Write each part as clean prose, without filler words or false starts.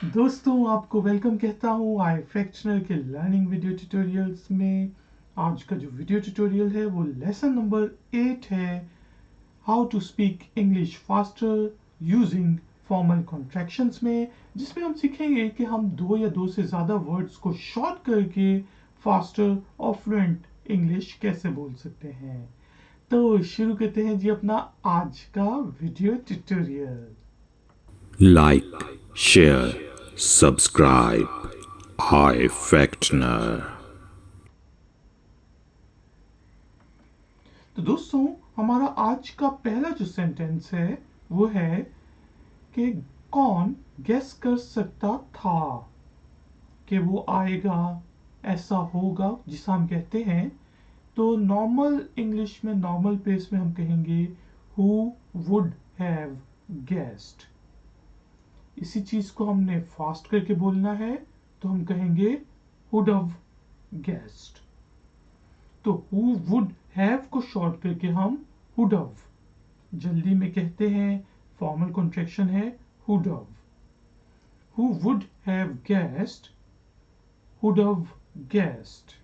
दोस्तों आपको वेलकम कहता हूँ आई फ्रैक्शनल के लर्निंग वीडियो ट्यूटोरियल्स में। आज का जो वीडियो ट्यूटोरियल है वो लेसन नंबर 8 है, how to speak English faster using formal contractions में, जिसमें हम सीखेंगे कि हम दो या दो से ज़्यादा वर्ड्स को शॉर्ट करके फास्टर और फ्लुएंट इंग्लिश कैसे बोल सकते हैं। तो शुरू करते हैं जी अपना आज का video tutorial. Like, share, subscribe. Hi, Factner. तो दोस्तों हमारा आज का पहला जो सेंटेंस है वो है कि कौन गेस कर सकता था कि वो आएगा, ऐसा होगा, जिसे हम कहते हैं। तो नॉर्मल इंग्लिश में, नॉर्मल पेस में हम कहेंगे हु वुड हैव गेस्ड। इसी चीज को हमने फास्ट करके बोलना है तो हम कहेंगे वुड हैव गेस्ड। तो हु वुड हैव को शॉर्ट करके हम वुड हैव, जल्दी में कहते हैं, फॉर्मल कॉन्ट्रैक्शन है would have. Who would have guessed, would have guessed.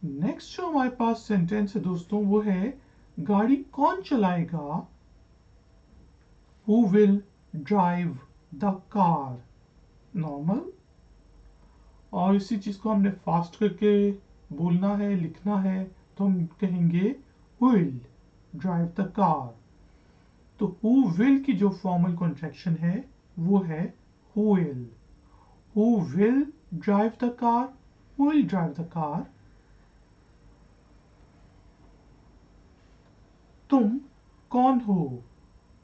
Next जो हमारे पास सेंटेंस है दोस्तों वो है गाड़ी कौन चलाएगा, who will drive the car. Normal, और इसी चीज को हमने फास्ट करके बोलना है, लिखना है तो हम कहेंगे who will drive the car. तो हु विल की जो फॉर्मल कॉन्ट्रैक्शन है वो है who will. Who will drive the car, who will drive the car. तुम कौन हो,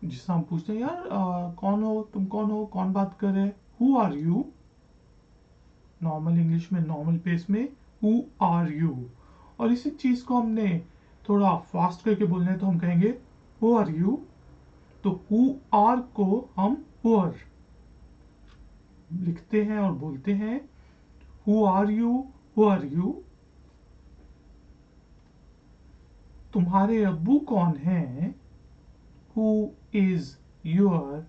जिससे हम पूछते हैं यार कौन हो, तुम कौन हो, कौन बात कर रहे हैं, who are you. Normal English में, नॉर्मल पेस में हु आर यू। और इसी चीज को हमने थोड़ा फास्ट करके बोलना है तो हम कहेंगे हु आर यू। तो हु आर को हम हुअर लिखते हैं और बोलते हैं who are you, who are you. तुम्हारे अब्बू कौन हैं, who is your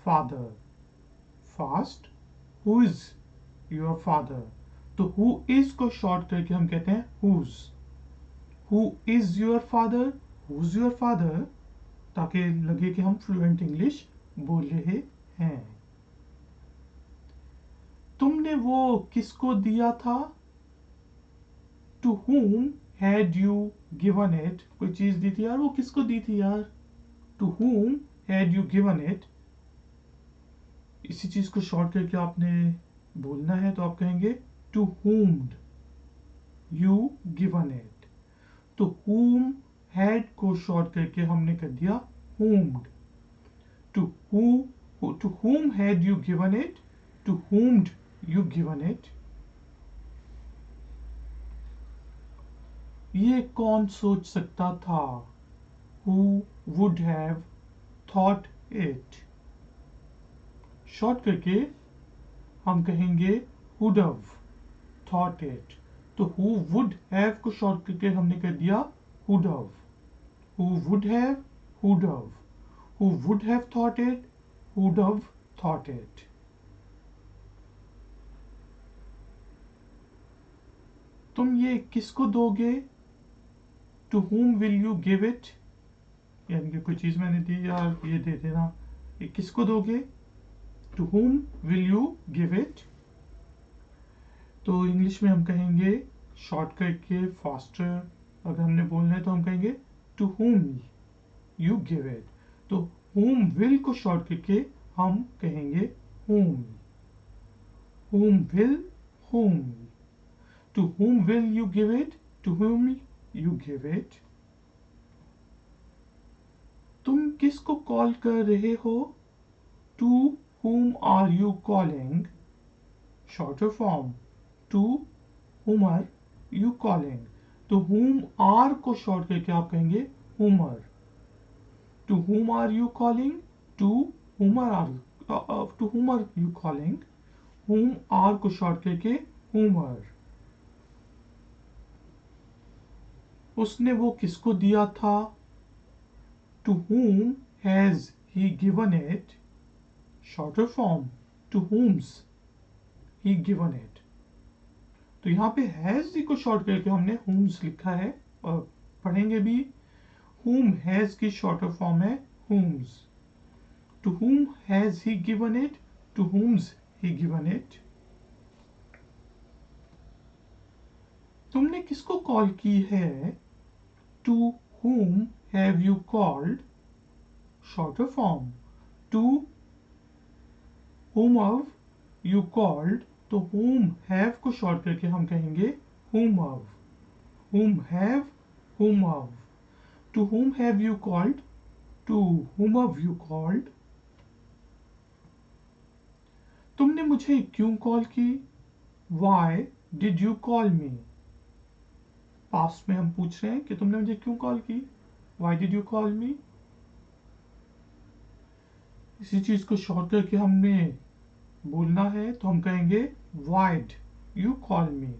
father. Fast, who is your father. तो हु इज को शॉर्ट करके हम कहते हैं whose. Who is your father, whose your father, ताकि लगे कि हम फ्लुएंट इंग्लिश बोल रहे हैं। तुमने वो किसको दिया था, to whom had you given it। कोई चीज दी थी यार, वो किसको दी थी यार, to whom had you given it। इसी चीज को शॉर्ट करके आपने बोलना है तो आप कहेंगे to whom you given it। तो whom had को शॉर्ट करके हमने कर दिया whomed। to to whom had you given it, to whom you given it। ये कौन सोच सकता था, who would have thought it। Short करके हम कहेंगे would have thought it। तो who would have को शॉर्ट करके हमने कर दिया would have। who would have, would have, who would have thought it, would have thought it। तुम ये किसको दोगे, to whom will you give it। यानी कि कोई चीज मैंने दी यार, ये दे देना, ये किसको दोगे, to whom will you give it। तो इंग्लिश में हम कहेंगे शॉर्ट करके फास्टर, अगर हमने बोलना है तो हम कहेंगे to whom you give it। तो whom will को शॉर्ट करके हम कहेंगे whom। whom will, whom। to whom will you give it, to whom you give it। तुम किसको कॉल कर रहे हो, to whom are you calling। Shorter form, to whom are you calling। तो whom are को शॉर्ट करके आप कहेंगे whomer। to whom are you calling, to whom to whom are you calling। whom are को short करके whomer। उसने वो किसको दिया था, to whom has he given it। Shorter form to whom's he given it। तो यहाँ पे हैज को शॉर्ट करके हमने whom's लिखा है और पढ़ेंगे भी। whom has की शॉर्टर फॉर्म है whom's। To whom has he given it? To whom's he given it? तुमने किसको कॉल की है? To whom have you called? Shorter form. To whom have you called? तो whom have को short करके हम कहेंगे whom have। Whom have, whom have। To whom have you called? To whom have you called? तुमने मुझे क्यों call की? Why did you call me? Past में हम पूछ रहे हैं कि तुमने मुझे क्यों कॉल की? Why did you call me? इसी चीज को शॉर्ट करके हमने बोलना है तो हम कहेंगे Why did you call me?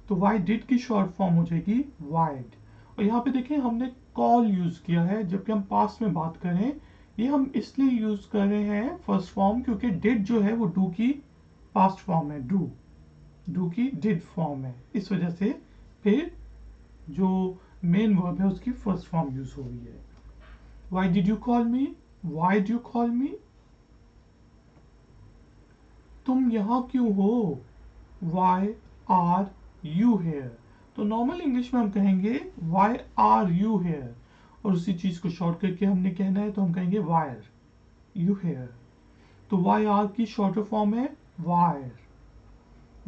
तो why did की शॉर्ट फॉर्म हो जाएगी why'd। और यहाँ पे देखें हमने कॉल यूज किया है, जबकि हम पास्ट में बात करें ये हम इसलिए यूज कर रहे हैं फर्स्ट फॉर्म क्योंकि डिड जो है वो डू की पास्ट फॉर्म है, डू की डिड फॉर्म है, इस वजह से फिर जो मेन वर्ब है उसकी फर्स्ट फॉर्म यूज हो रही है। Why did you call me? Why did you call me? तुम यहाँ क्यों हो? Why are you here? तो नॉर्मल इंग्लिश में हम कहेंगे Why are you here? और उसी चीज को शॉर्ट करके हमने कहना है तो हम कहेंगे Why are you here? तो Why are की शॉर्टर फॉर्म है Why।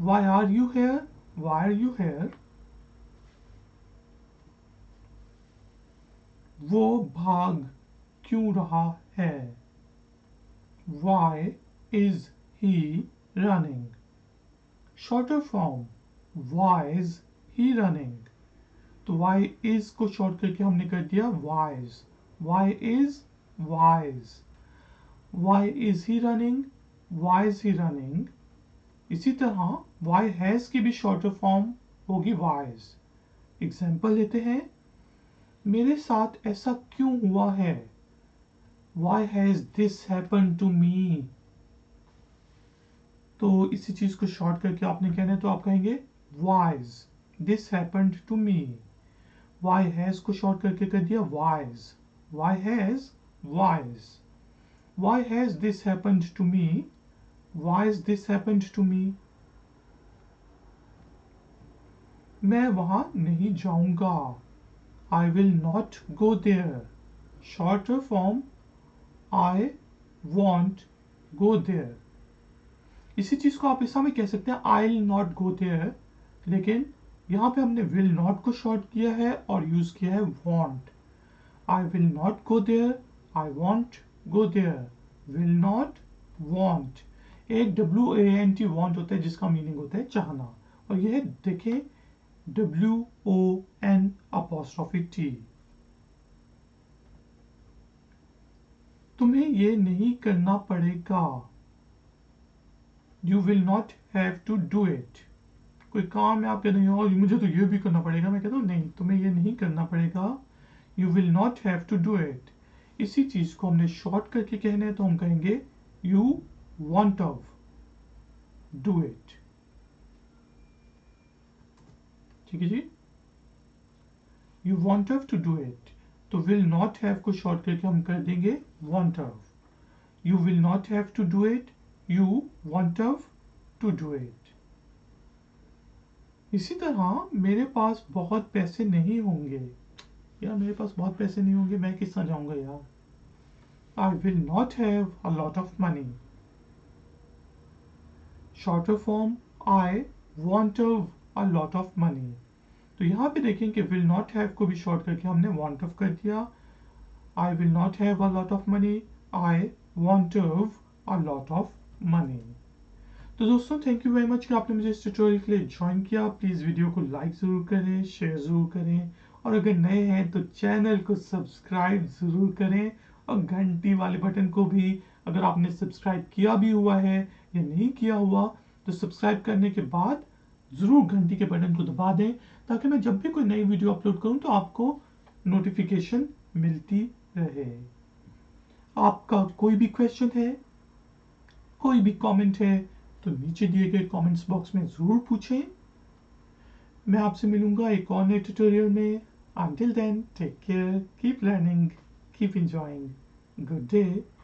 Why are you here? Why are you here? वो भाग क्यों रहा है? Why is he running? Shorter form, why is he running? तो why is को शॉर्ट करके हमने कर दिया wise। Why is wise? Why is he running? Why is he running? इसी तरह why has की भी शॉर्टर फॉर्म होगी wise। एग्जाम्पल लेते हैं, मेरे साथ ऐसा क्यों हुआ है? Why has this happened to me? तो इसी चीज को शॉर्ट करके आपने कहना है तो आप कहेंगे why's this happened to me। Why has को शॉर्ट करके कर दिया why's। Why has why's। Why has this happened to me? Why's this happened to me? मैं वहां नहीं जाऊंगा। I will not go there। Shorter form, I won't go there। इसी चीज को आप ऐसा में कह सकते हैं I'll not go there, लेकिन यहाँ पे हमने will not को शॉर्ट किया है और यूज किया है want। I will not go there, I won't go there, will not, want। एक WANT want होता है जिसका मीनिंग होता है चाहना, और यह देखें WON'। तुम्हें ये नहीं करना पड़ेगा। You will not have to do it। कोई काम है आप कहते हैं और मुझे तो ये भी करना पड़ेगा, मैं कहता हूँ नहीं, तुम्हें ये नहीं करना पड़ेगा। You will not have to do it। इसी चीज को हमने शॉर्ट करके कहना है तो हम कहेंगे You won't have do it। ठीक है जी, You won't have to do it। तो will not have को शॉर्ट करके हम कर देंगे won't have। You will not have to do it, you won't have to do it। इसी तरह मेरे पास बहुत पैसे नहीं होंगे। यार मेरे पास बहुत पैसे नहीं होंगे, मैं किस तरह जाऊंगा यार। I will not have a lot of money। Shorter form, I won't have a lot of money। तो यहाँ पे देखें कि will not have को भी शॉर्ट करके हमने want have कर दिया। I will not have a lot of money, I won't have a lot of money। तो दोस्तों थैंक यू वेरी मच कि आपने मुझे इस ट्यूटोरियल के लिए ज्वाइन किया। प्लीज़ वीडियो को लाइक ज़रूर करें, शेयर ज़रूर करें, और अगर नए हैं तो चैनल को सब्सक्राइब ज़रूर करें, और घंटी वाले बटन को भी अगर आपने सब्सक्राइब किया भी हुआ है या नहीं किया हुआ तो सब्सक्राइब करने के बाद ज़रूर घंटी के बटन को दबा दें, ताकि मैं जब भी कोई नई वीडियो अपलोड करूं तो आपको नोटिफिकेशन मिलती रहे। आपका कोई भी क्वेश्चन है, कोई भी कमेंट है, तो नीचे दिए गए कमेंट्स बॉक्स में ज़रूर पूछें। मैं आपसे मिलूंगा एक और नए ट्यूटोरियल में। Until then, take care, keep learning, keep enjoying. Good day.